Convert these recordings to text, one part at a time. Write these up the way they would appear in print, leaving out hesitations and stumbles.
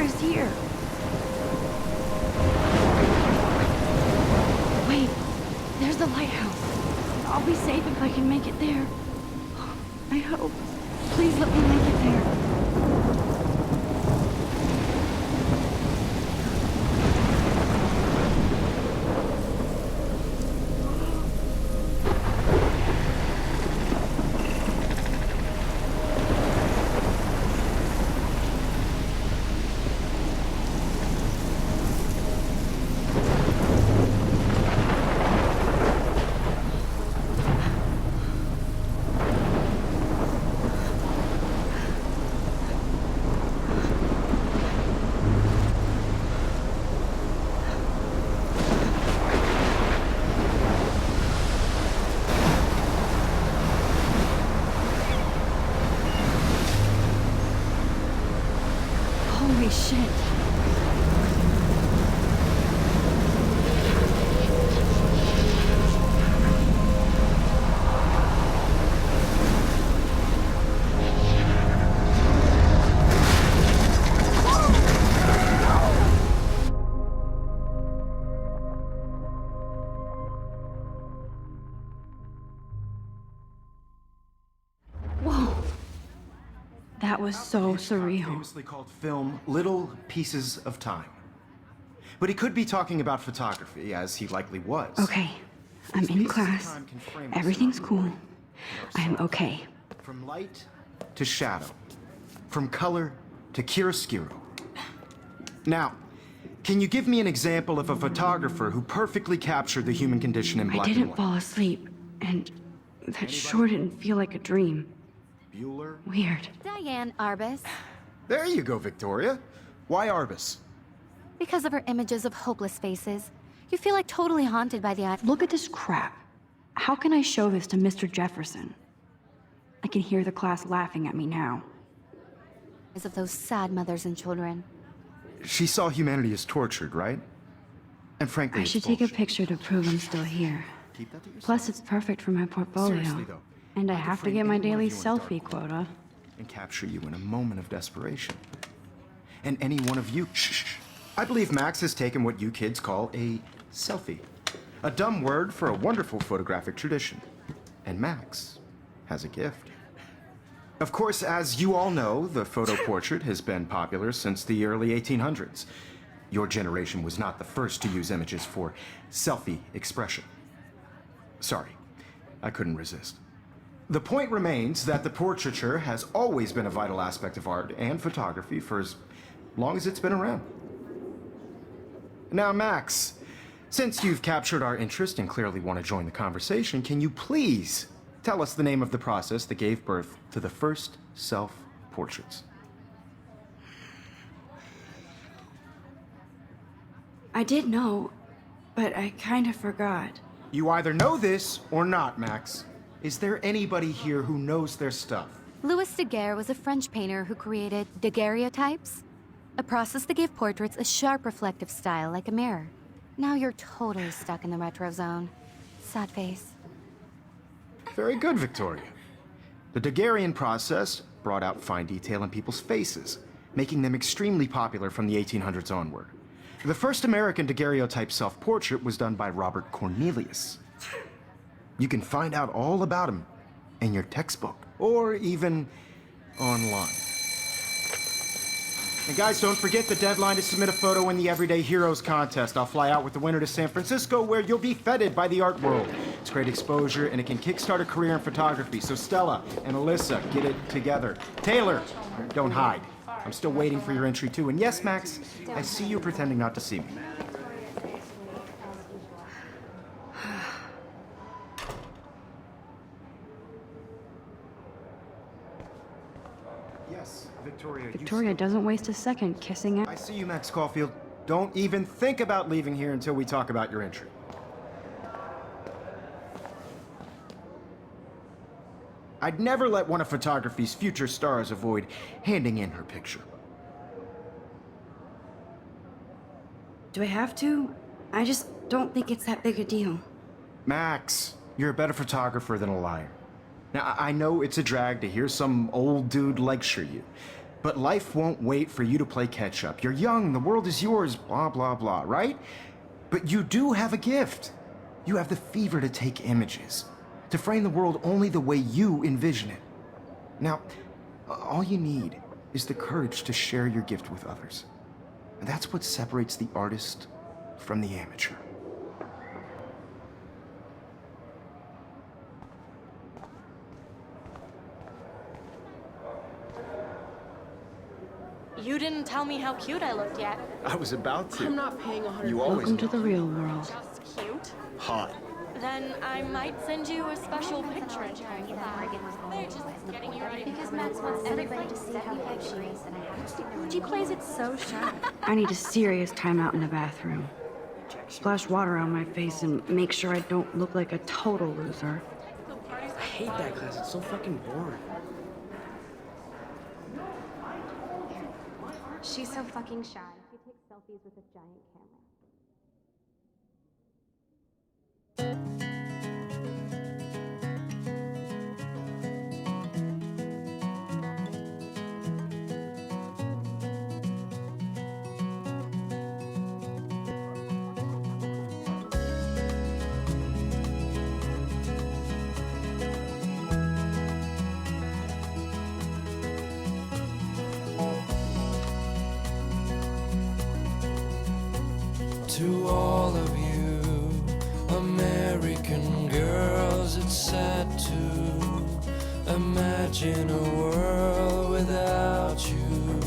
is here. Wait, there's the lighthouse. I'll be safe if I can make it there. I hope. Please let me make it there. Holy shit. Whoa. That was so surreal. Famously called film Little Pieces of Time. But he could be talking about photography, as he likely was. Okay, I'm in class. Everything's cool. I'm okay. From light to shadow. From color to chiaroscuro. Now, can you give me an example of a photographer who perfectly captured the human condition in black I and didn't white? fall asleep, and that sure didn't feel like a dream. Bueller? Weird. Diane Arbus. There you go, Victoria. Why Arbus? Because of her images of hopeless faces, you feel like totally haunted by the Look at this crap. How can I show this to Mr. Jefferson? I can hear the class laughing at me now. eyes of those sad mothers and children. She saw humanity as tortured, right? And frankly, I it's should take a bullshit. picture to prove I'm still here. Keep that to yourself. Plus, it's perfect for my portfolio. Seriously, though, And I I could have to frame get my any one daily of you in a dark selfie corner. quota. And capture you in a moment of desperation. And any one of you, I believe Max has taken what you kids call a selfie. A dumb word for a wonderful photographic tradition. And Max has a gift. Of course, as you all know, the photo portrait has been popular since the early 1800s. Your generation was not the first to use images for selfie expression. Sorry, I couldn't resist. The point remains that the portraiture has always been a vital aspect of art and photography for as long as it's been around. Now, Max, since you've captured our interest and clearly want to join the conversation, can you please tell us the name of the process that gave birth to the first self-portraits? I did know, but I kind of forgot. You either know this or not, Max. Is there anybody here who knows their stuff? Louis Daguerre was a French painter who created daguerreotypes, a process that gave portraits a sharp reflective style like a mirror. Now you're totally stuck in the retro zone. Sad face. Very good, Victoria. The Daguerrean process brought out fine detail in people's faces, making them extremely popular from the 1800s onward. The first American daguerreotype self-portrait was done by Robert Cornelius. You can find out all about him in your textbook, or even online. And guys, don't forget the deadline to submit a photo in the Everyday Heroes contest. I'll fly out with the winner to San Francisco, where you'll be feted by the art world. It's great exposure, and it can kickstart a career in photography. So Stella and Alyssa, get it together. Taylor, don't hide. I'm still waiting for your entry, too. And yes, Max, I see you pretending not to see me. Yes, Victoria. Victoria doesn't waste a second kissing it. I see you, Max Caulfield. Don't even think about leaving here until we talk about your entry. I'd never let one of photography's future stars avoid handing in her picture. Do I have to? I just don't think it's that big a deal. Max, you're a better photographer than a liar. Now, I know it's a drag to hear some old dude lecture you, But life won't wait for you to play catch-up. You're young, the world is yours, blah, blah, blah, right? But you do have a gift. You have the fever to take images, to frame the world only the way you envision it. Now, all you need is the courage to share your gift with others. And that's what separates the artist from the amateur. You didn't tell me how cute I looked yet. I was about to. I'm not paying 100. You always Welcome to the know. real world. Just cute? Hot. Then I might send you a special picture in time for that. They're just getting you ready. Because Max wants everybody to see how good she is, and I have to. She plays it so sharp. I need a serious timeout in the bathroom. Splash water on my face and make sure I don't look like a total loser. I hate that class. It's so fucking boring. She's so fucking shy. She takes selfies with a giant camera. To all of you American girls, it's sad to imagine a world without you.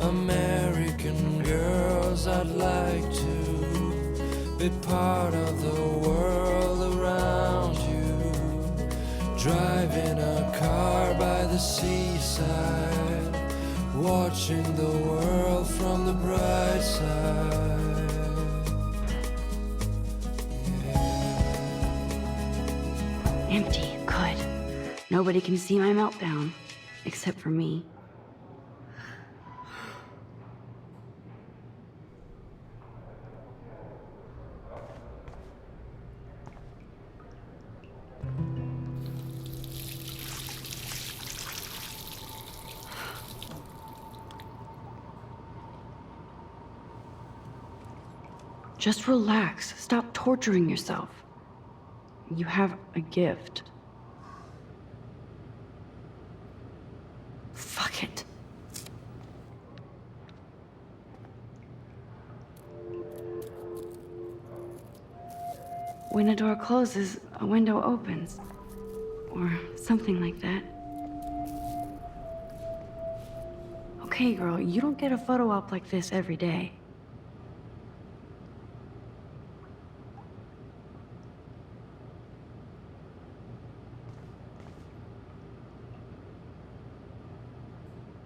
American girls, I'd like to be part of the world around you. Driving a car by the seaside, watching the world from the bright side. Empty. Good. Nobody can see my meltdown. Except for me. Just relax. Stop torturing yourself. You have a gift. Fuck it. When a door closes, a window opens. Or something like that. Okay, girl, you don't get a photo op like this every day.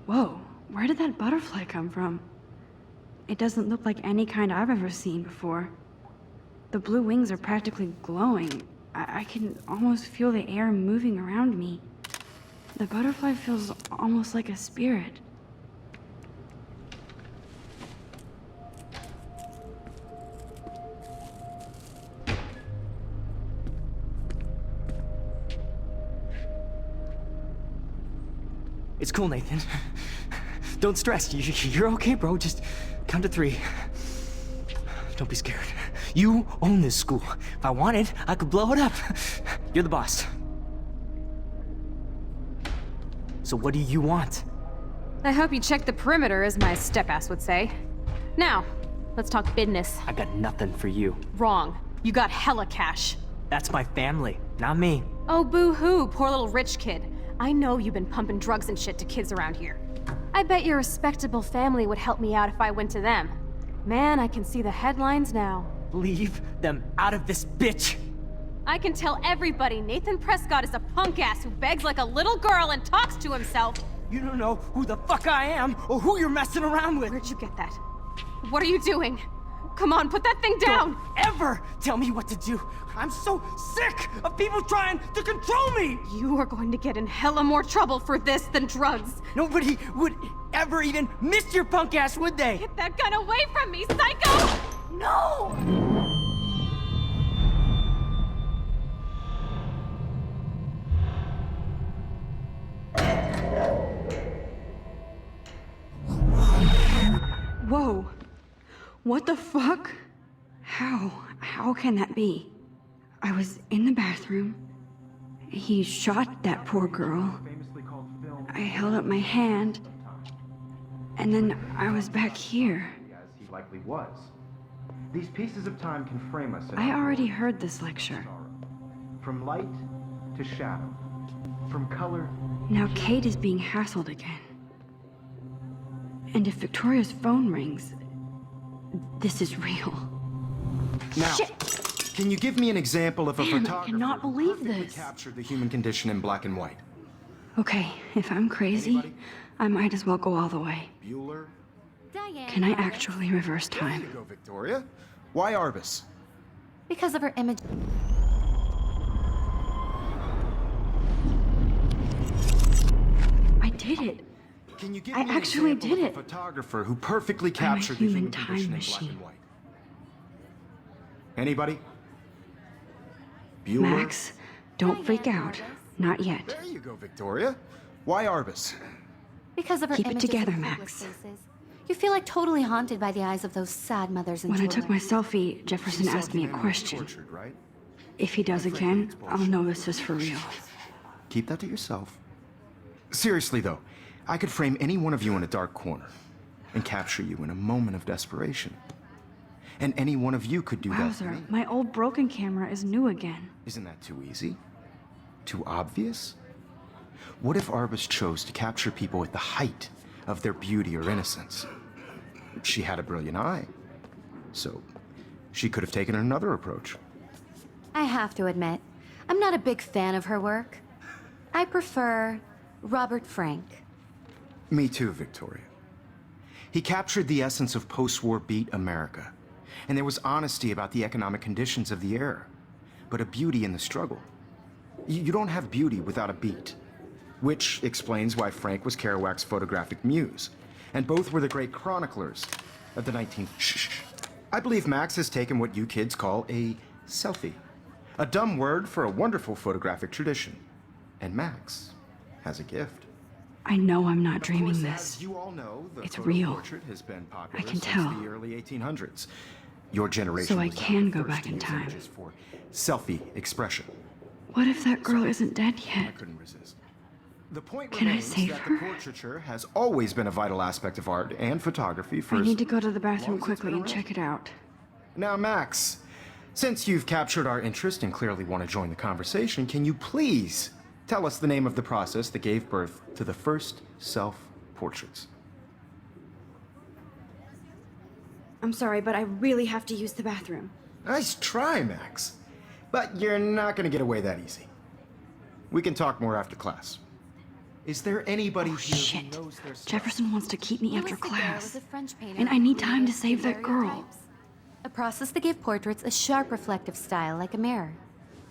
Whoa, where did that butterfly come from? It doesn't look like any kind I've ever seen before. The blue wings are practically glowing. I can almost feel the air moving around me. The butterfly feels almost like a spirit. It's cool, Nathan. Don't stress. You're okay, bro. Just count to 3. Don't be scared. You own this school. If I wanted, I could blow it up. You're the boss. So what do you want? I hope you checked the perimeter, as my step-ass would say. Now, let's talk business. I got nothing for you. Wrong. You got hella cash. That's my family, not me. Oh, boo-hoo, poor little rich kid. I know you've been pumping drugs and shit to kids around here. I bet your respectable family would help me out if I went to them. Man, I can see the headlines now. Leave them out of this bitch! I can tell everybody Nathan Prescott is a punk ass who begs like a little girl and talks to himself. You don't know who the fuck I am or who you're messing around with. Where'd you get that? What are you doing? Come on, put that thing down! Don't ever tell me what to do. I'm so sick of people trying to control me! You are going to get in hella more trouble for this than drugs. Nobody would ever even miss your punk ass, would they? Get that gun away from me, psycho! No! What the fuck? How can that be? I was in the bathroom. He shot that poor girl. I held up my hand. And then I was back here. As he likely was. These pieces of time can frame us in I our already world. heard this lecture. From light to shadow. From color. Now Kate is being hassled again. And if Victoria's phone rings, this is real. Now, Shit! can you give me an example of a Damn, I photographer cannot who believe perfectly this. captured the human condition in black and white? Okay, if I'm crazy, Anybody? I might as well go all the way. Bueller? Diane. Can I actually reverse There you time? go, Victoria. Why Arbus? Because of her image. I did it. Can you give I me an actually example did of it. a photographer who perfectly I'm a captured the human human time condition in black machine. and white? Anybody? Bueller? Max, don't freak out. Not yet. There you go, Victoria. Why Arbus? Because of her Keep it images together, of Max. hopeless faces. You feel like totally haunted by the eyes of those sad mothers and When I children. took my selfie, Jefferson You saw asked me a Diane was question. tortured, right? If he does again, I'll know this is for real. Keep that to yourself. Seriously, though, I could frame any one of you in a dark corner and capture you in a moment of desperation. And any one of you could do that for me. Wowzer, my old broken camera is new again. Isn't that too easy? Too obvious? What if Arbus chose to capture people at the height of their beauty or innocence? She had a brilliant eye, so she could have taken another approach. I have to admit, I'm not a big fan of her work. I prefer Robert Frank. Me too, Victoria. He captured the essence of post-war beat America, and there was honesty about the economic conditions of the era, but a beauty in the struggle. You don't have beauty without a beat, which explains why Frank was Kerouac's photographic muse, and both were the great chroniclers of the 19th. I believe Max has taken what you kids call a selfie, a dumb word for a wonderful photographic tradition, and Max has a gift. I know I'm not Of dreaming course, this. as you all know, the It's photo real. portrait has been popular I can since tell. the early 1800s. Your generation So I was not can the go first back to in use time. images for selfie expression. What if that girl isn't dead I yet? couldn't resist. The point Can I remains save that her? the portraiture has always been a vital aspect of art and photography for I as need to go to the long bathroom as it's quickly been and around. check it out. Now, Max, since you've captured our interest and clearly want to join the conversation, can you please tell us the name of the process that gave birth to the first self-portraits? I'm sorry, but I really have to use the bathroom. Nice try, Max. But you're not going to get away that easy. We can talk more after class. Is there anybody Oh, here shit. who knows their stuff? Jefferson wants to keep me after Louis Daguerre class. was a French painter And I who need time to created save that girl. daguerreotypes, a process that gave portraits a sharp reflective style like a mirror.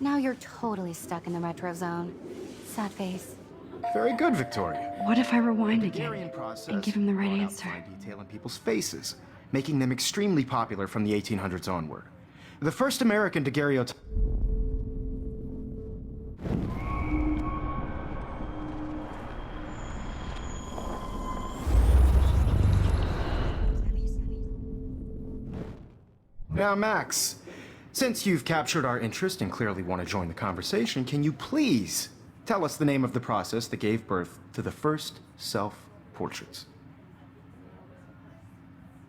Now you're totally stuck in the retro zone. Sad face. Very good, Victoria. What if I rewind Daguerrean again process and give him the right brought out answer? fine detail in people's faces, making them extremely popular from the 1800s onward. The first American daguerreotype. Now, Max, since you've captured our interest and clearly want to join the conversation, can you please tell us the name of the process that gave birth to the first self-portraits?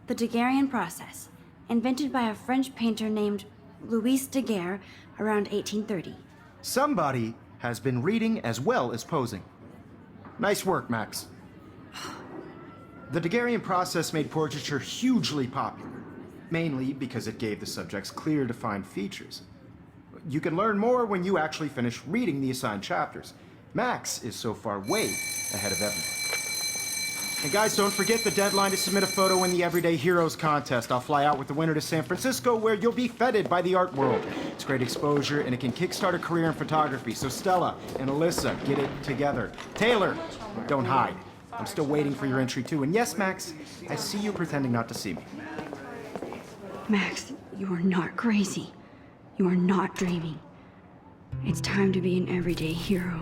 The Daguerrean process, invented by a French painter named Louis Daguerre around 1830. Somebody has been reading as well as posing. Nice work, Max. The Daguerrean process made portraiture hugely popular, mainly because it gave the subjects clear, defined features. You can learn more when you actually finish reading the assigned chapters. Max is so far way ahead of everyone. And guys, don't forget the deadline to submit a photo in the Everyday Heroes contest. I'll fly out with the winner to San Francisco, where you'll be feted by the art world. It's great exposure, and it can kickstart a career in photography. So Stella and Alyssa, get it together. Taylor, don't hide. I'm still waiting for your entry too. And yes, Max, I see you pretending not to see me. Max, you are not crazy. You are not dreaming. It's time to be an everyday hero.